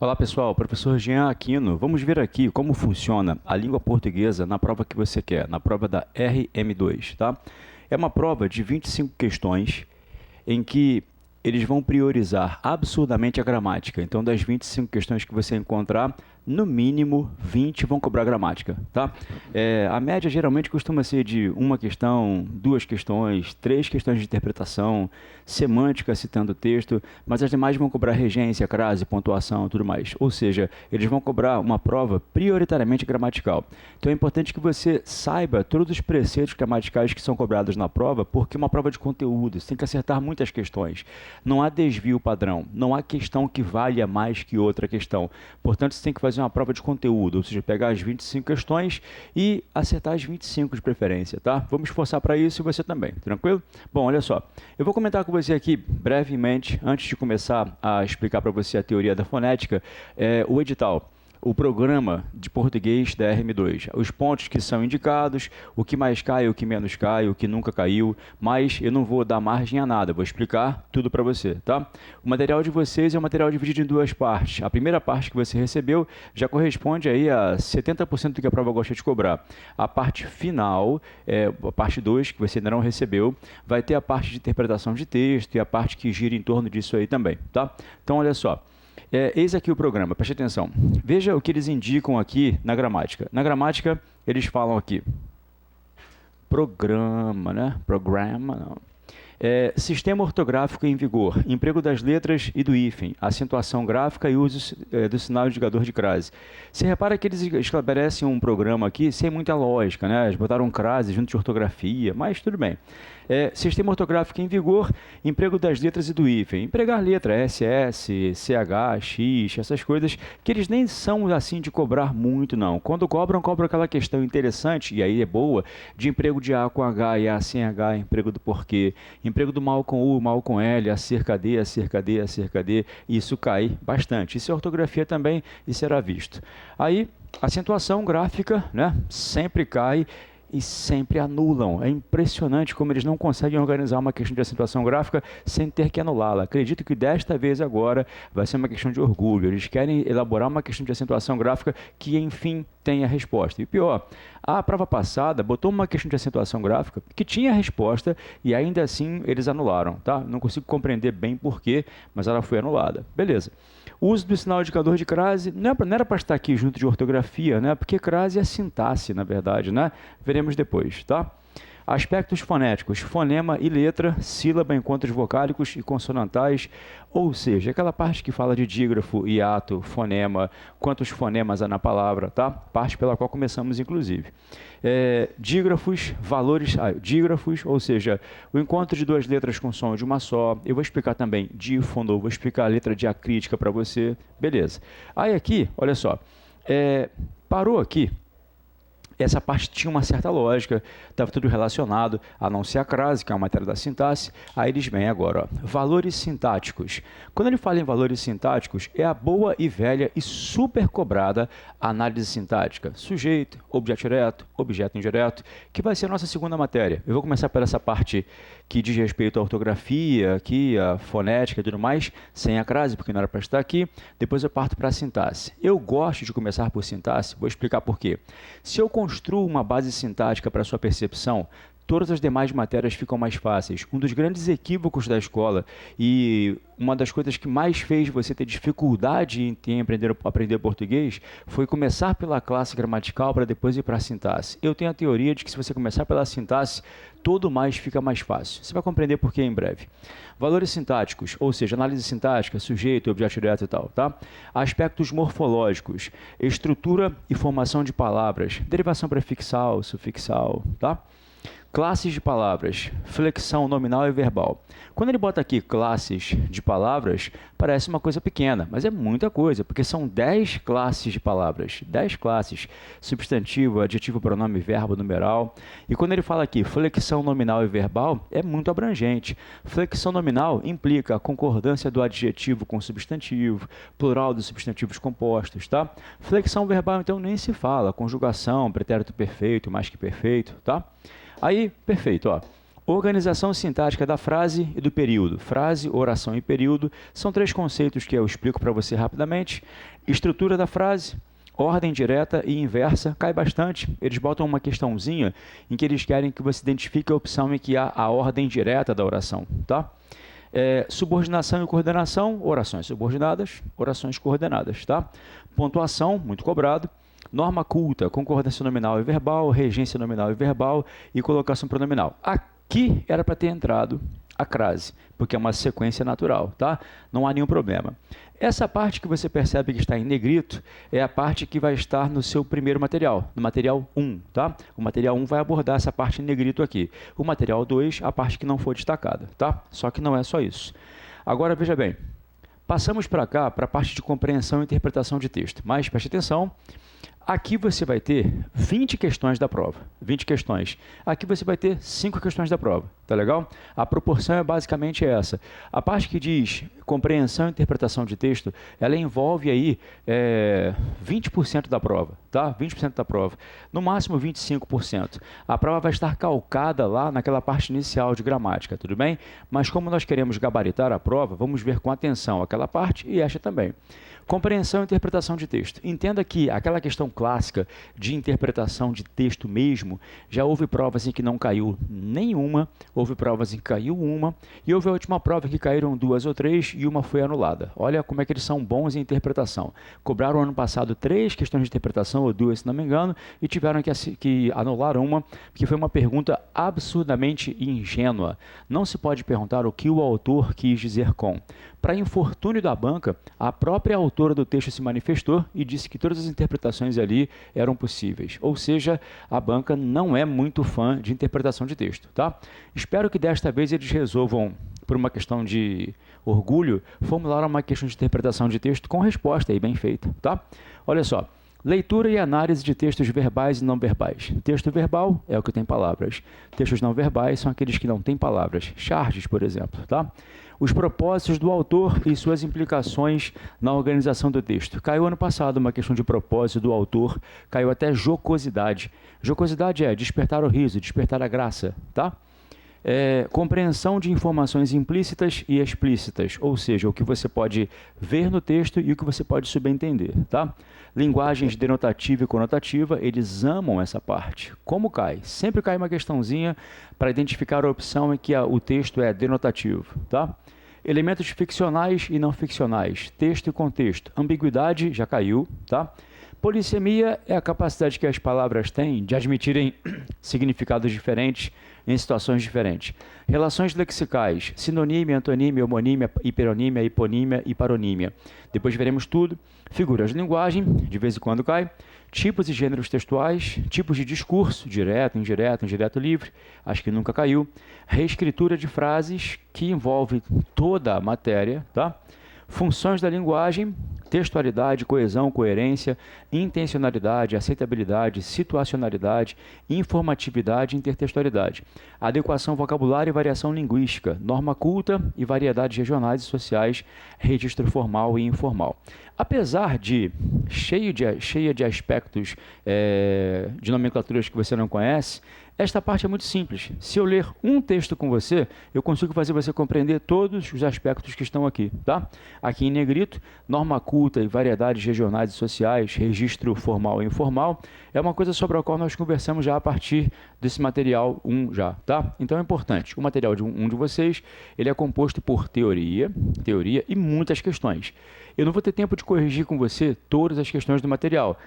Olá pessoal, professor Jean Aquino. Vamos ver aqui como funciona a língua portuguesa na prova que você quer, na prova da RM2, tá? É uma prova de 25 questões em que eles vão priorizar absurdamente a gramática. Então, das 25 questões que você encontrar, no mínimo 20 vão cobrar gramática, tá? A média geralmente costuma ser de uma questão, duas questões, três questões de interpretação, semântica citando o texto, mas as demais vão cobrar regência, crase, pontuação, tudo mais. Ou seja, eles vão cobrar uma prova prioritariamente gramatical. Então é importante que você saiba todos os preceitos gramaticais que são cobrados na prova, porque é uma prova de conteúdo, você tem que acertar muitas questões. Não há desvio padrão, não há questão que valha mais que outra questão. Portanto, você tem que fazer uma prova de conteúdo, ou seja, pegar as 25 questões e acertar as 25 de preferência, tá? Vamos esforçar para isso e você também, tranquilo? Bom, olha só, eu vou comentar com você aqui brevemente, antes de começar a explicar para você a teoria da fonética, o edital. O programa de português da RM2, os pontos que são indicados, o que mais cai, o que menos cai, o que nunca caiu, mas eu não vou dar margem a nada, vou explicar tudo para você, tá? O material de vocês é um material dividido em duas partes. A primeira parte que você recebeu já corresponde aí a 70% do que a prova gosta de cobrar. A parte final, a parte 2, que você ainda não recebeu, vai ter a parte de interpretação de texto e a parte que gira em torno disso aí também, tá? Então, olha só. Eis aqui o programa, preste atenção. Veja o que eles indicam aqui na gramática. Na gramática, eles falam aqui. Programa, né? Programa, não. Sistema ortográfico em vigor, emprego das letras e do hífen, acentuação gráfica e uso do sinal indicador de crase. Você repara que eles estabelecem um programa aqui sem muita lógica, né? Eles botaram crase junto de ortografia, mas tudo bem. Sistema ortográfico em vigor, emprego das letras e do hífen. Empregar letra SS, CH, X, essas coisas que eles nem são assim de cobrar muito, não. Quando cobram aquela questão interessante, e aí é boa, de emprego de A com H e A sem H, emprego do porquê, emprego do mal com U, mal com L, acerca de, acerca de, acerca de, isso cai bastante. Isso é ortografia também e será visto. Aí, acentuação gráfica, né, sempre cai e sempre anulam. É impressionante como eles não conseguem organizar uma questão de acentuação gráfica sem ter que anulá-la. Acredito que desta vez agora vai ser uma questão de orgulho. Eles querem elaborar uma questão de acentuação gráfica que, enfim, tenha resposta. E pior, a prova passada botou uma questão de acentuação gráfica que tinha resposta e ainda assim eles anularam, tá? Não consigo compreender bem porquê, mas ela foi anulada. Beleza. O uso do sinal indicador de crase não era para estar aqui junto de ortografia, né? Porque crase é sintaxe, na verdade, né? Veremos depois, tá? Aspectos fonéticos, fonema e letra, sílaba, encontros vocálicos e consonantais, ou seja, aquela parte que fala de dígrafo, hiato, fonema, quantos fonemas há na palavra, tá? Parte pela qual começamos, inclusive. Dígrafos, valores, dígrafos, ou seja, o encontro de duas letras com som de uma só. Eu vou explicar também dífono, vou explicar a letra diacrítica para você, beleza. Aí aqui, olha só, parou aqui. Essa parte tinha uma certa lógica, estava tudo relacionado, a não ser a crase, que é a matéria da sintaxe. Aí eles vêm agora, ó, valores sintáticos. Quando ele fala em valores sintáticos, é a boa e velha e super cobrada análise sintática. Sujeito, objeto direto, objeto indireto, que vai ser a nossa segunda matéria. Eu vou começar por essa parte que diz respeito à ortografia, aqui, a fonética e tudo mais, sem a crase, porque não era para estar aqui. Depois eu parto para a sintaxe. Eu gosto de começar por sintaxe, vou explicar por quê. Se eu construo uma base sintática para a sua percepção, todas as demais matérias ficam mais fáceis. Um dos grandes equívocos da escola e uma das coisas que mais fez você ter dificuldade em aprender português foi começar pela classe gramatical para depois ir para a sintaxe. Eu tenho a teoria de que se você começar pela sintaxe, todo mais fica mais fácil. Você vai compreender por que em breve. Valores sintáticos, ou seja, análise sintática, sujeito, objeto direto e tal, tá? Aspectos morfológicos, estrutura e formação de palavras, derivação prefixal, sufixal, tá? Classes de palavras, flexão nominal e verbal. Quando ele bota aqui classes de palavras, parece uma coisa pequena, mas é muita coisa, porque são 10 classes de palavras, 10 classes, substantivo, adjetivo, pronome, verbo, numeral. E quando ele fala aqui flexão nominal e verbal, é muito abrangente. Flexão nominal implica a concordância do adjetivo com o substantivo, plural dos substantivos compostos, tá? Flexão verbal, então, nem se fala, conjugação, pretérito perfeito, mais que perfeito, tá? Aí, perfeito, ó. Organização sintática da frase e do período. Frase, oração e período são 3 conceitos que eu explico para você rapidamente. Estrutura da frase, ordem direta e inversa, cai bastante. Eles botam uma questãozinha em que eles querem que você identifique a opção em que há a ordem direta da oração, tá? Subordinação e coordenação, orações subordinadas, orações coordenadas, tá? Pontuação, muito cobrado. Norma culta, concordância nominal e verbal, regência nominal e verbal e colocação pronominal. Aqui era para ter entrado a crase, porque é uma sequência natural, tá? Não há nenhum problema. Essa parte que você percebe que está em negrito é a parte que vai estar no seu primeiro material, no material 1, tá? O material 1 vai abordar essa parte em negrito aqui. O material 2, a parte que não foi destacada, tá? Só que não é só isso. Agora, veja bem, passamos para cá, para a parte de compreensão e interpretação de texto. Mas preste atenção. Aqui você vai ter 20 questões da prova, 20 questões. Aqui você vai ter 5 questões da prova, tá legal? A proporção é basicamente essa. A parte que diz compreensão e interpretação de texto, ela envolve aí 20% da prova, tá? 20% da prova, no máximo 25%. A prova vai estar calcada lá naquela parte inicial de gramática, tudo bem? Mas como nós queremos gabaritar a prova, vamos ver com atenção aquela parte e esta também. Compreensão e interpretação de texto. Entenda que aquela questão clássica de interpretação de texto mesmo, já houve provas em que não caiu nenhuma, houve provas em que caiu uma, e houve a última prova que caíram 2 ou 3 e uma foi anulada. Olha como é que eles são bons em interpretação. Cobraram ano passado 3 questões de interpretação, ou 2 se não me engano, e tiveram que anular uma, que foi uma pergunta absurdamente ingênua. Não se pode perguntar o que o autor quis dizer com. Para infortúnio da banca, a própria autora do texto se manifestou e disse que todas as interpretações ali eram possíveis. Ou seja, a banca não é muito fã de interpretação de texto, tá? Espero que desta vez eles resolvam, por uma questão de orgulho, formular uma questão de interpretação de texto com resposta aí bem feita, tá? Olha só. Leitura e análise de textos verbais e não verbais. Texto verbal é o que tem palavras. Textos não verbais são aqueles que não têm palavras. Charges, por exemplo, tá? Os propósitos do autor e suas implicações na organização do texto. Caiu ano passado uma questão de propósito do autor, caiu até jocosidade. Jocosidade é despertar o riso, despertar a graça, tá? Compreensão de informações implícitas e explícitas, ou seja, o que você pode ver no texto e o que você pode subentender, tá? Linguagens denotativa e conotativa, eles amam essa parte. Como cai? Sempre cai uma questãozinha para identificar a opção em que o texto é denotativo, tá? Elementos ficcionais e não ficcionais, texto e contexto. Ambiguidade já caiu, tá? Polissemia é a capacidade que as palavras têm de admitirem significados diferentes em situações diferentes. Relações lexicais, sinonímia, antonímia, homonímia, hiperonímia, hiponímia e paronímia. Depois veremos tudo. Figuras de linguagem, de vez em quando cai. Tipos e gêneros textuais, tipos de discurso, direto, indireto livre, acho que nunca caiu. Reescritura de frases, que envolve toda a matéria, tá? Funções da linguagem, textualidade, coesão, coerência, intencionalidade, aceitabilidade, situacionalidade, informatividade e intertextualidade. Adequação vocabulário e variação linguística, norma culta e variedades regionais e sociais, registro formal e informal. Apesar de cheia de aspectos de nomenclaturas que você não conhece, esta parte é muito simples. Se eu ler um texto com você, eu consigo fazer você compreender todos os aspectos que estão aqui, tá? Aqui em negrito, norma culta e variedades regionais e sociais, registro formal e informal, é uma coisa sobre a qual nós conversamos já a partir desse material 1 já, tá? Então é importante. O material de um de vocês, ele é composto por teoria e muitas questões. Eu não vou ter tempo de corrigir com você todas as questões do material.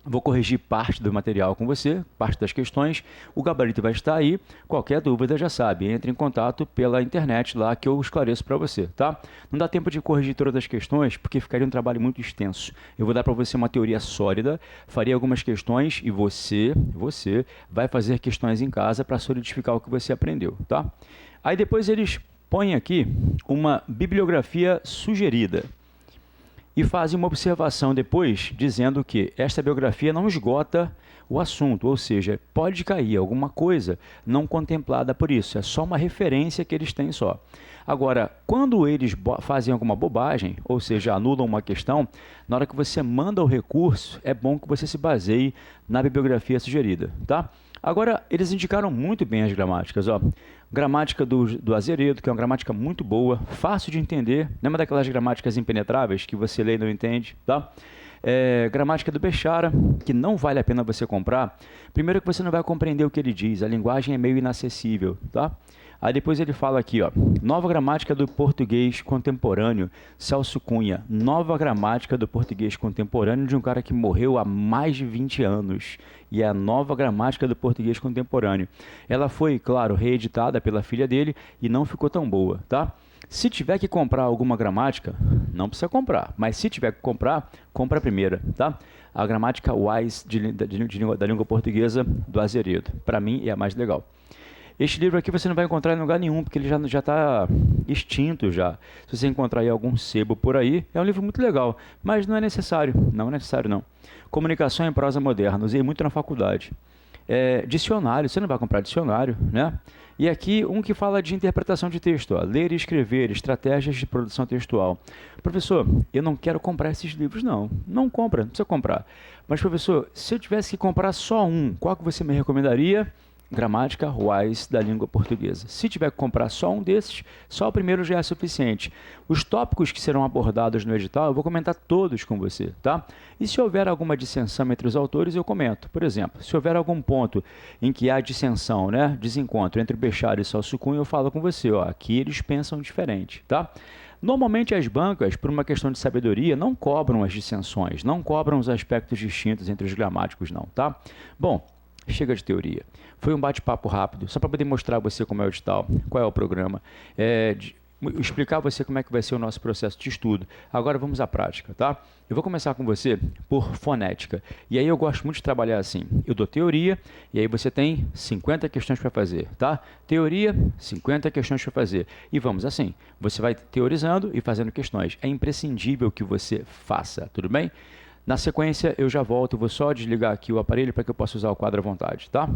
Vou corrigir parte do material com você, parte das questões. O gabarito vai estar aí. Qualquer dúvida já sabe, entre em contato pela internet lá que eu esclareço para você, tá? Não dá tempo de corrigir todas as questões porque ficaria um trabalho muito extenso. Eu vou dar para você uma teoria sólida, farei algumas questões e você vai fazer questões em casa para solidificar o que você aprendeu, tá? Aí depois eles põem aqui uma bibliografia sugerida. E fazem uma observação depois, dizendo que esta biografia não esgota o assunto, ou seja, pode cair alguma coisa não contemplada por isso, é só uma referência que eles têm só. Agora, quando eles fazem alguma bobagem, ou seja, anulam uma questão, na hora que você manda o recurso, é bom que você se baseie na bibliografia sugerida, tá? Agora, eles indicaram muito bem as gramáticas, ó. Gramática do Azeredo, que é uma gramática muito boa, fácil de entender. Lembra daquelas gramáticas impenetráveis que você lê e não entende, tá? Gramática do Bechara, que não vale a pena você comprar. Primeiro que você não vai compreender o que ele diz, a linguagem é meio inacessível, tá? Aí depois ele fala aqui, ó, nova gramática do português contemporâneo, Celso Cunha, nova gramática do português contemporâneo de um cara que morreu há mais de 20 anos, e é a nova gramática do português contemporâneo. Ela foi, claro, reeditada pela filha dele e não ficou tão boa, tá? Se tiver que comprar alguma gramática, não precisa comprar, mas se tiver que comprar, compra a primeira, tá? A gramática Wise da língua portuguesa do Azeredo, para mim é a mais legal. Este livro aqui você não vai encontrar em lugar nenhum, porque ele já está extinto já. Se você encontrar aí algum sebo por aí, é um livro muito legal, mas não é necessário, não. Comunicação em prosa moderna, usei muito na faculdade. Dicionário, você não vai comprar dicionário, né? E aqui um que fala de interpretação de texto, ó, ler e escrever, estratégias de produção textual. Professor, eu não quero comprar esses livros, não. Não compra, não precisa comprar. Mas, professor, se eu tivesse que comprar só um, qual que você me recomendaria? Gramática Wise da língua portuguesa. Se tiver que comprar só um desses, só o primeiro já é suficiente. Os tópicos que serão abordados no edital, eu vou comentar todos com você, tá? E se houver alguma dissensão entre os autores, eu comento. Por exemplo, se houver algum ponto em que há dissensão, né, desencontro entre o Bechara e Celso Cunha, eu falo com você, ó, aqui eles pensam diferente, tá? Normalmente as bancas, por uma questão de sabedoria, não cobram as dissensões, não cobram os aspectos distintos entre os gramáticos, não, tá? Bom, chega de teoria. Foi um bate-papo rápido, só para poder mostrar a você como é o edital, qual é o programa, explicar a você como é que vai ser o nosso processo de estudo. Agora vamos à prática, tá? Eu vou começar com você por fonética. E aí eu gosto muito de trabalhar assim. Eu dou teoria e aí você tem 50 questões para fazer, tá? Teoria, 50 questões para fazer. E vamos assim. Você vai teorizando e fazendo questões. É imprescindível que você faça, tudo bem? Na sequência, eu já volto, vou só desligar aqui o aparelho para que eu possa usar o quadro à vontade, tá?